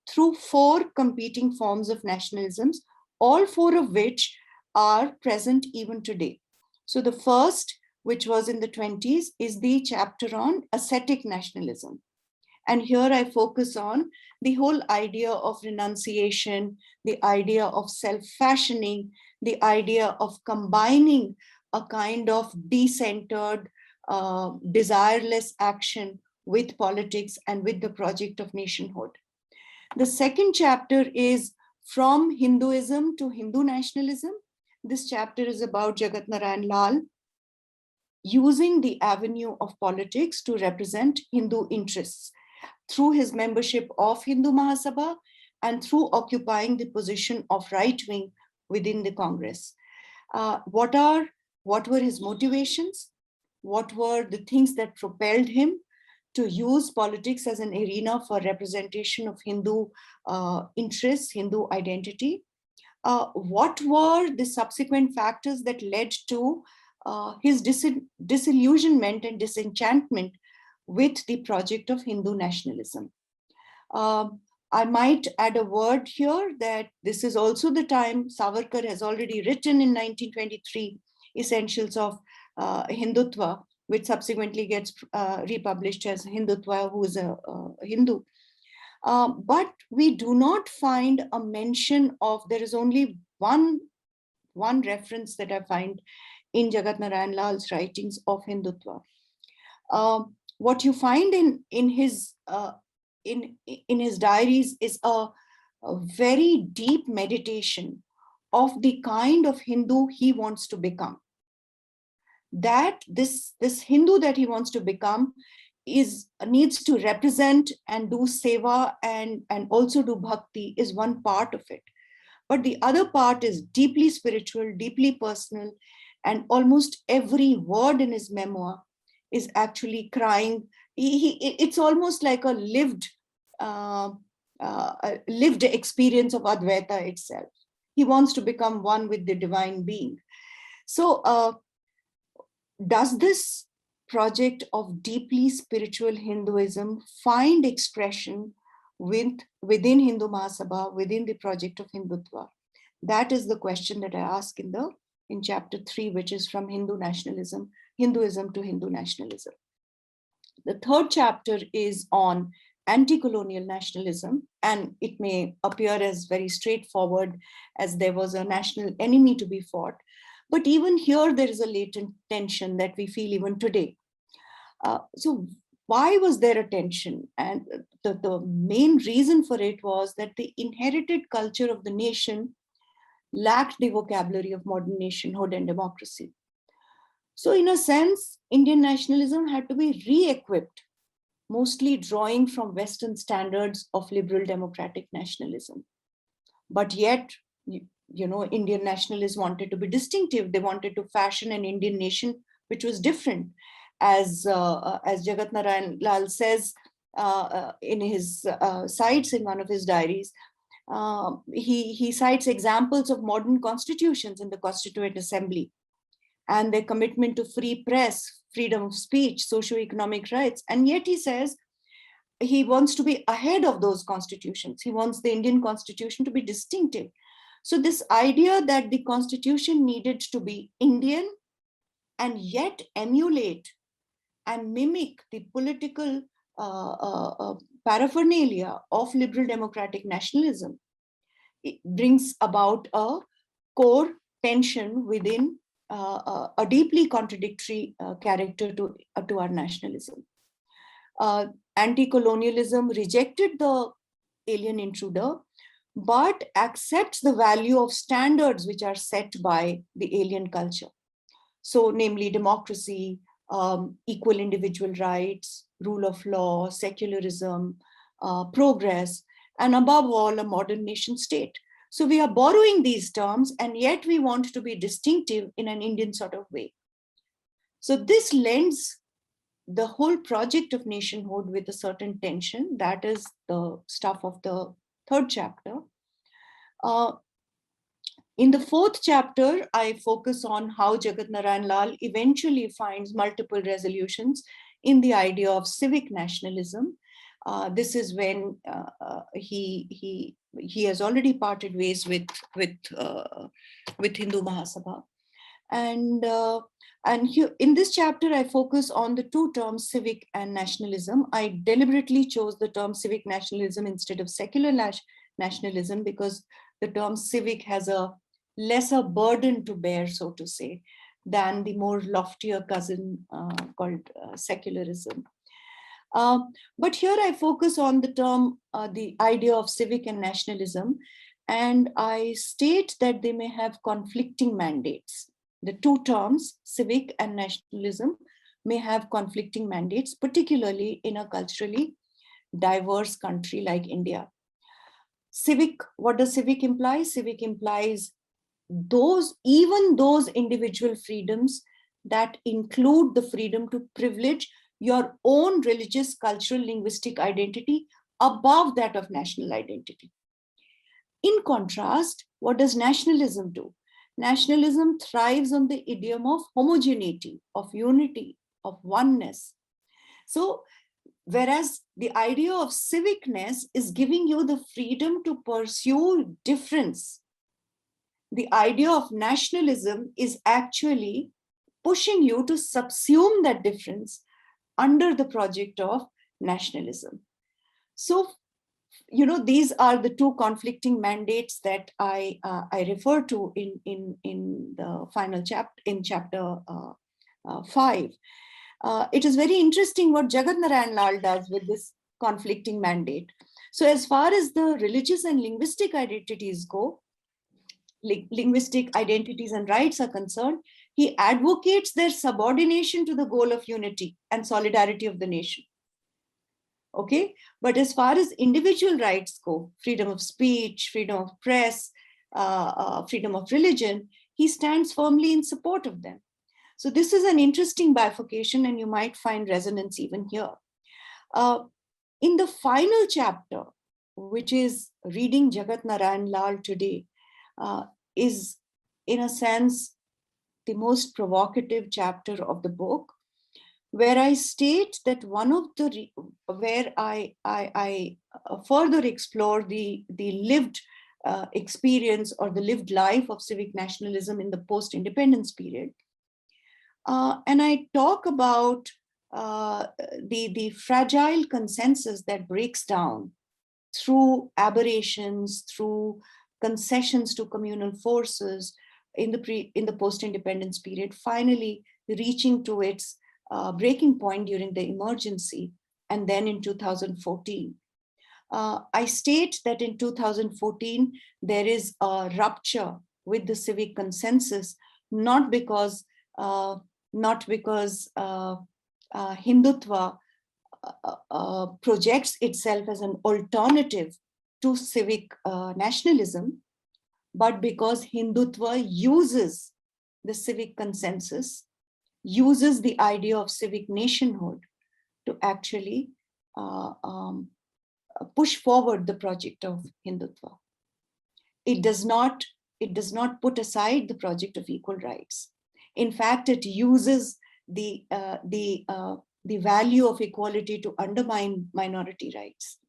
through 4 competing forms of nationalisms, all 4 of which are present even today. So the first, which was in the 20s, is the chapter on ascetic nationalism. And here I focus on the whole idea of renunciation, the idea of self-fashioning, the idea of combining a kind of decentered, desireless action with politics and with the project of nationhood. The second chapter is From Hinduism to Hindu Nationalism. This chapter is about Jagat Narain Lal using the avenue of politics to represent Hindu interests through his membership of Hindu Mahasabha and through occupying the position of right wing within the Congress. What were his motivations? What were the things that propelled him to use politics as an arena for representation of Hindu interests, Hindu identity? What were the subsequent factors that led to his disillusionment and disenchantment with the project of Hindu nationalism? I might add a word here that this is also the time Savarkar has already written in 1923 Essentials of Hindutva, which subsequently gets republished as Hindutva, who is a Hindu. But we do not find a mention of, there is only one reference that I find in Jagat Narain Lal's writings of Hindutva. What you find in his diaries is a very deep meditation of the kind of Hindu he wants to become. That this Hindu that he wants to become needs to represent and do seva and also do bhakti is one part of it. But the other part is deeply spiritual, deeply personal, and almost every word in his memoir is actually crying. It's almost like a lived experience of Advaita itself. He wants to become one with the divine being. So does this project of deeply spiritual Hinduism find expression within Hindu Mahasabha, within the project of Hindutva? That is the question that I ask in chapter 3, which is from Hinduism to Hindu nationalism. The third chapter is on anti-colonial nationalism, and it may appear as very straightforward as there was a national enemy to be fought. But even here, there is a latent tension that we feel even today. So why was there a tension? And the main reason for it was that the inherited culture of the nation lacked the vocabulary of modern nationhood and democracy. So in a sense, Indian nationalism had to be re-equipped, mostly drawing from Western standards of liberal democratic nationalism. But yet, Indian nationalists wanted to be distinctive. They wanted to fashion an Indian nation which was different. As Jagat Narain Lal says in his cites in one of his diaries, he cites examples of modern constitutions in the Constituent Assembly and their commitment to free press, freedom of speech, socio-economic rights. And yet he says he wants to be ahead of those constitutions. He wants the Indian constitution to be distinctive. So this idea that the constitution needed to be Indian and yet emulate and mimic the political paraphernalia of liberal democratic nationalism, it brings about a core tension within a deeply contradictory character to our nationalism. Anti-colonialism rejected the alien intruder, but accepts the value of standards which are set by the alien culture. So namely democracy, equal individual rights, rule of law, secularism, progress, and above all, a modern nation state. So we are borrowing these terms, and yet we want to be distinctive in an Indian sort of way. So this lends the whole project of nationhood with a certain tension. That is the stuff of the third chapter. In the fourth chapter, I focus on how Jagat Narain Lal eventually finds multiple resolutions in the idea of civic nationalism. This is when he has already parted ways with Hindu Mahasabha. And here, in this chapter, I focus on the two terms, civic and nationalism. I deliberately chose the term civic nationalism instead of secular nationalism because the term civic has a lesser burden to bear, so to say, than the more loftier cousin called secularism. But here I focus on the term, the idea of civic and nationalism, and I state that they may have conflicting mandates. The two terms, civic and nationalism, may have conflicting mandates, particularly in a culturally diverse country like India. Civic, what does civic imply? Civic implies even those individual freedoms that include the freedom to privilege your own religious, cultural, linguistic identity above that of national identity. In contrast, what does nationalism do? Nationalism thrives on the idiom of homogeneity, of unity, of oneness. So, whereas the idea of civicness is giving you the freedom to pursue difference, the idea of nationalism is actually pushing you to subsume that difference under the project of nationalism. So, these are the two conflicting mandates that I refer to in the final chapter, in chapter 5. It is very interesting what Jagat Narain Lal does with this conflicting mandate. So as far as the religious and linguistic identities go, linguistic identities and rights are concerned, he advocates their subordination to the goal of unity and solidarity of the nation. Okay, but as far as individual rights go, freedom of speech, freedom of press, freedom of religion, he stands firmly in support of them. So this is an interesting bifurcation, and you might find resonance even here. In the final chapter, which is reading Jagat Narain Lal today, is in a sense the most provocative chapter of the book, where I state that one of the, where I further explore the lived experience or the lived life of civic nationalism in the post-independence period. And I talk about the fragile consensus that breaks down through aberrations, through concessions to communal forces in the post-independence period, finally reaching to its breaking point during the emergency, and then in 2014. I state that in 2014, there is a rupture with the civic consensus, not because Hindutva projects itself as an alternative to civic nationalism, but because Hindutva uses the civic consensus, uses the idea of civic nationhood to actually push forward the project of Hindutva. It does not put aside the project of equal rights. In fact, it uses the value of equality to undermine minority rights.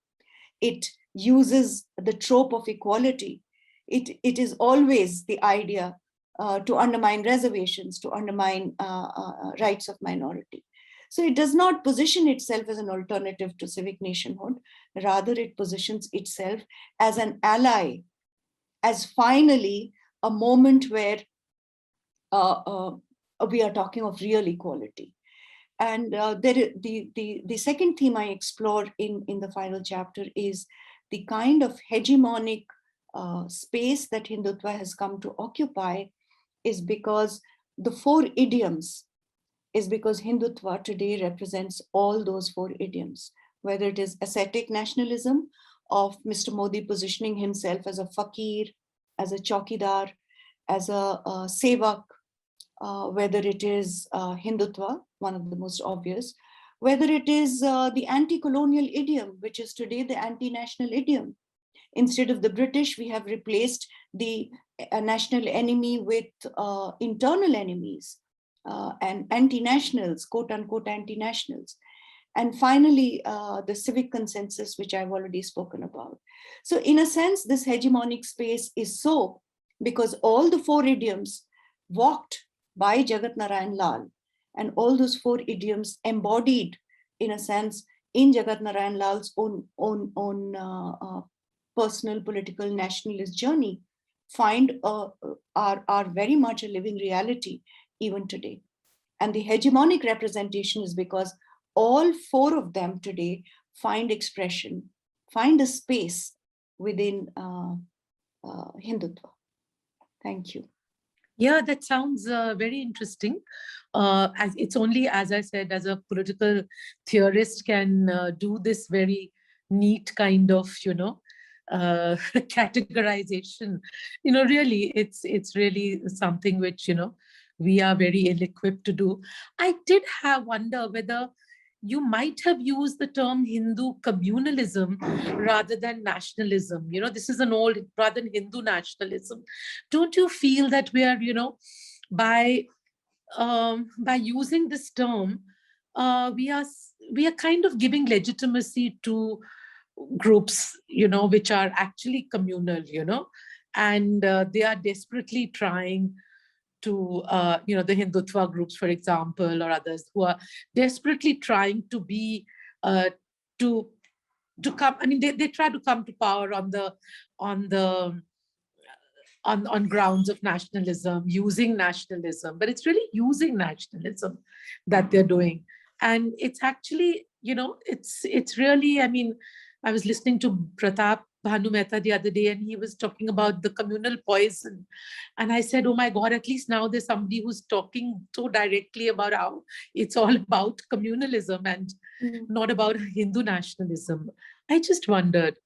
It uses the trope of equality. It is always the idea to undermine reservations, to undermine rights of minority. So it does not position itself as an alternative to civic nationhood. Rather, it positions itself as an ally, as finally a moment where we are talking of real equality. And the second theme I explore in the final chapter is the kind of hegemonic space that Hindutva has come to occupy is because the four idioms, is because Hindutva today represents all those four idioms, whether it is ascetic nationalism of Mr. Modi positioning himself as a fakir, as a chowkidar, as a sevak, whether it is Hindutva, one of the most obvious, whether it is the anti-colonial idiom, which is today the anti-national idiom. Instead of the British, we have replaced the national enemy with internal enemies and anti-nationals, quote unquote anti-nationals. And finally, the civic consensus, which I've already spoken about. So in a sense, this hegemonic space is so because all the four idioms walked by Jagat Narain Lal, and all those four idioms embodied, in a sense, in Jagat Narain Lal's own personal political nationalist journey, are very much a living reality even today. And the hegemonic representation is because all four of them today find expression, find a space within Hindutva. Thank you. Yeah, that sounds very interesting. As it's only, as I said, as a political theorist can do this very neat kind of, categorization, really, it's really something which, we are very ill-equipped to do. I did wonder whether you might have used the term Hindu communalism rather than nationalism. This is an old, rather than Hindu nationalism. Don't you feel that we are, by using this term, we are kind of giving legitimacy to groups, which are actually communal, and they are desperately trying to, the Hindutva groups, for example, or others who are desperately trying to be, to come. I mean, they try to come to power on grounds of nationalism, using nationalism, but it's really using nationalism that they're doing. And it's actually, it's really, I mean, I was listening to Pratap Bhanu Mehta the other day, and he was talking about the communal poison. And I said, oh my God, at least now there's somebody who's talking so directly about how it's all about communalism and not about Hindu nationalism. I just wondered.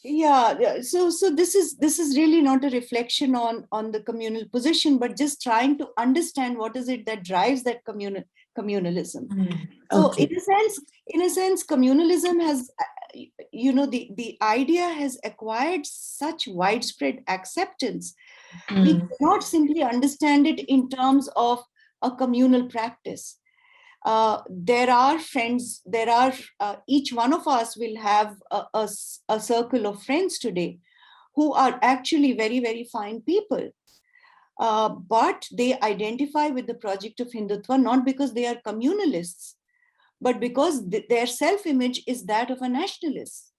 Yeah, so this is really not a reflection on the communal position, but just trying to understand what is it that drives that communalism. So Okay. in a sense, communalism has, the idea has acquired such widespread acceptance. We cannot simply understand it in terms of a communal practice. There are friends, each one of us will have a circle of friends today who are actually very, very fine people. But they identify with the project of Hindutva, not because they are communalists, but because their self-image is that of a nationalist.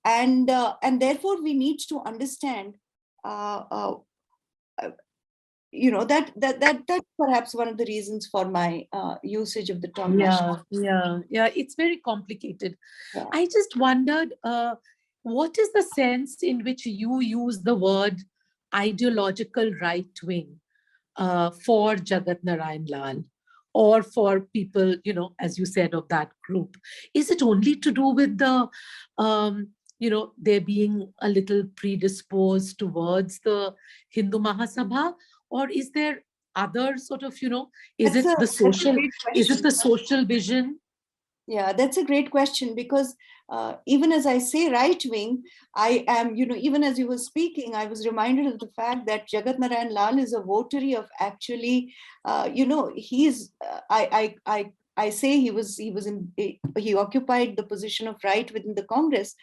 And therefore we need to understand that's perhaps one of the reasons for my usage of the term. Yeah, it's very complicated. Yeah. I just wondered, what is the sense in which you use the word ideological right wing for Jagat Narain Lal, or for people, as you said, of that group? Is it only to do with the there being a little predisposed towards the Hindu Mahasabha, or is there other sort of, is it the social vision? Yeah, that's a great question, because even as I say right wing, I am, even as you were speaking, I was reminded of the fact that Jagat Narain Lal is a votary of actually, he's, I say he occupied the position of right within the Congress,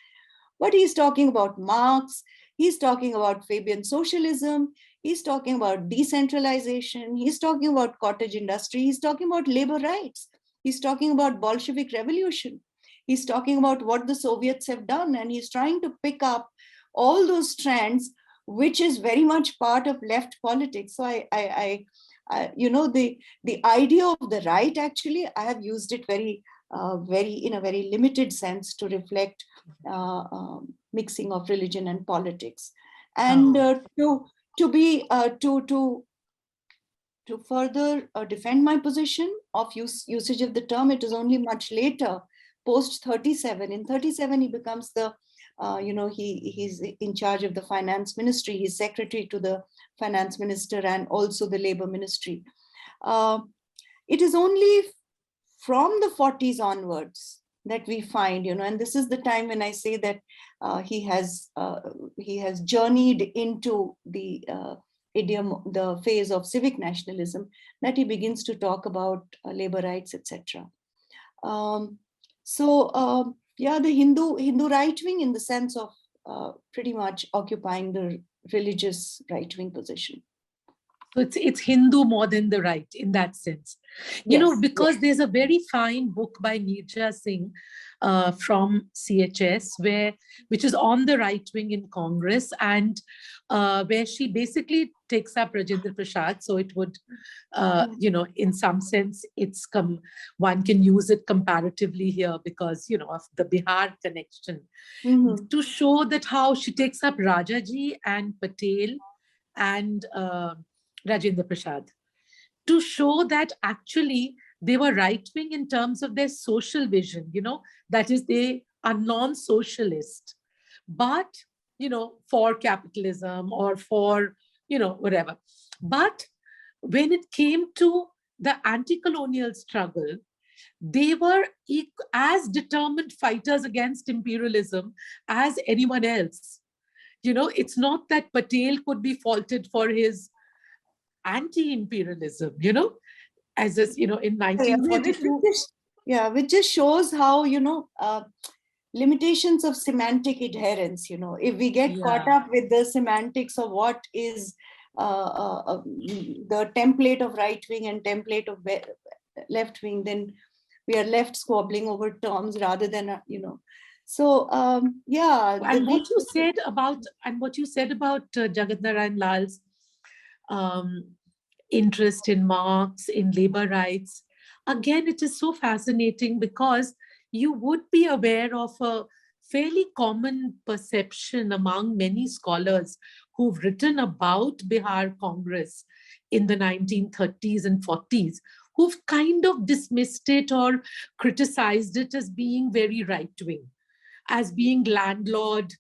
but he's talking about Marx, he's talking about Fabian socialism, he's talking about decentralization, he's talking about cottage industry, he's talking about labor rights, he's talking about Bolshevik revolution, he's talking about what the Soviets have done, and he's trying to pick up all those strands, which is very much part of left politics. So the idea of the right, actually, I have used it in a very limited sense to reflect mixing of religion and politics, and to further defend my position of usage of the term. It is only much later, post 37. In 37, he becomes the he's in charge of the finance ministry. He's secretary to the finance minister and also the labor ministry. It is only from the 40s onwards that we find, and this is the time when I say that he has journeyed into the idiom, the phase of civic nationalism, that he begins to talk about labor rights, etc. Yeah, the Hindu right wing, in the sense of pretty much occupying the religious right wing position. So it's Hindu more than the right in that sense. Because there's a very fine book by Neerja Singh from CHS, which is on the right wing in Congress, and where she basically takes up Rajendra Prasad. So it would, in some sense, one can use it comparatively here because, of the Bihar connection, to show that how she takes up Rajaji and Patel and Rajendra Prasad, to show that actually they were right-wing in terms of their social vision, that is, they are non-socialist, but, for capitalism or for, whatever. But when it came to the anti-colonial struggle, they were as determined fighters against imperialism as anyone else. It's not that Patel could be faulted for his anti-imperialism, as this, in Yeah, 1942. which just shows how, limitations of semantic adherence. If we get caught up with the semantics of what is the template of right wing and template of left wing, then we are left squabbling over terms rather than, So yeah. And what you said about Jagat Narain Lal's interest in Marx, in labor rights, again, it is so fascinating because you would be aware of a fairly common perception among many scholars who've written about Bihar Congress in the 1930s and 40s, who've kind of dismissed it or criticized it as being very right-wing, as being landlord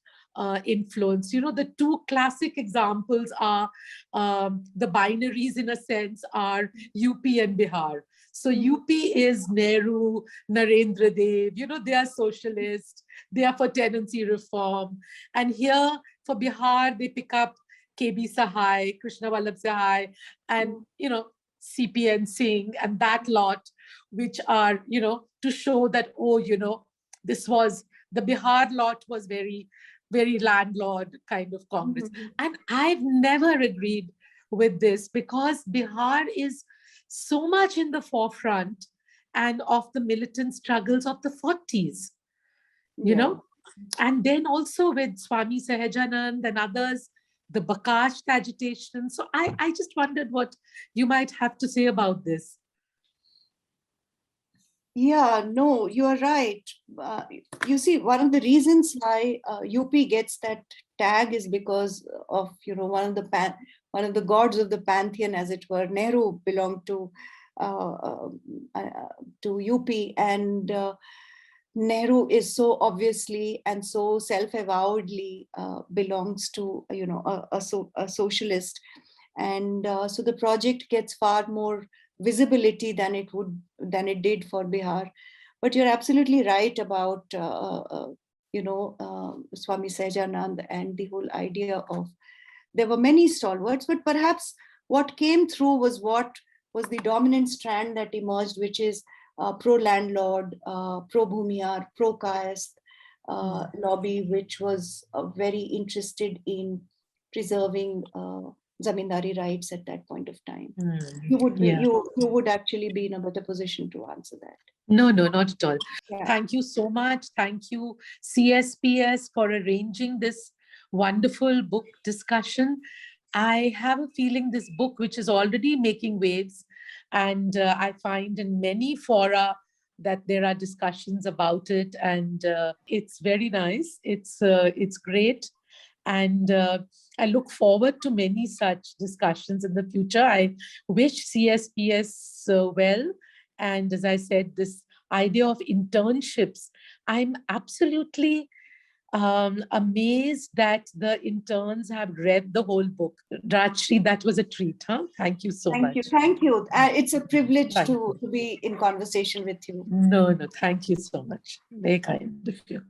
influence. The two classic examples are the binaries, in a sense, are UP and Bihar. So UP is Nehru, Narendra Dev, they are socialist, they are for tenancy reform. And here for Bihar, they pick up KB Sahai, Krishna Vallabh Sahai, and, CPN Singh and that lot, which are, to show that, this was, the Bihar lot was very, very landlord kind of Congress. And I've never agreed with this because Bihar is so much in the forefront and of the militant struggles of the 40s, and then also with Swami Sahajanand and others, the Bakash agitation. So I just wondered what you might have to say about this. Yeah, no, you are right. You see, one of the reasons why UP gets that tag is because of, one of the gods of the pantheon, as it were. Nehru belonged to UP, and Nehru is so obviously and so self-avowedly belongs to, a socialist, and so the project gets far more visibility than it did for Bihar. But you're absolutely right about Swami Sahajanand and the whole idea of, there were many stalwarts, but perhaps what came through was the dominant strand that emerged, which is pro-landlord, pro-bhumiyar, pro-caste lobby, which was very interested in preserving zamindari rights at that point of time. You would actually be in a better position to answer that. No, not at all. Yeah. Thank you so much. Thank you, CSPS, for arranging this wonderful book discussion. I have a feeling this book, which is already making waves, and I find in many fora that there are discussions about it, and it's very nice. It's great. And I look forward to many such discussions in the future. I wish CSPS well. And as I said, this idea of internships, I'm absolutely amazed that the interns have read the whole book. Rajshree, that was a treat, huh? Thank you so much. Thank you. It's a privilege to be in conversation with you. No, thank you so much. Very kind of you.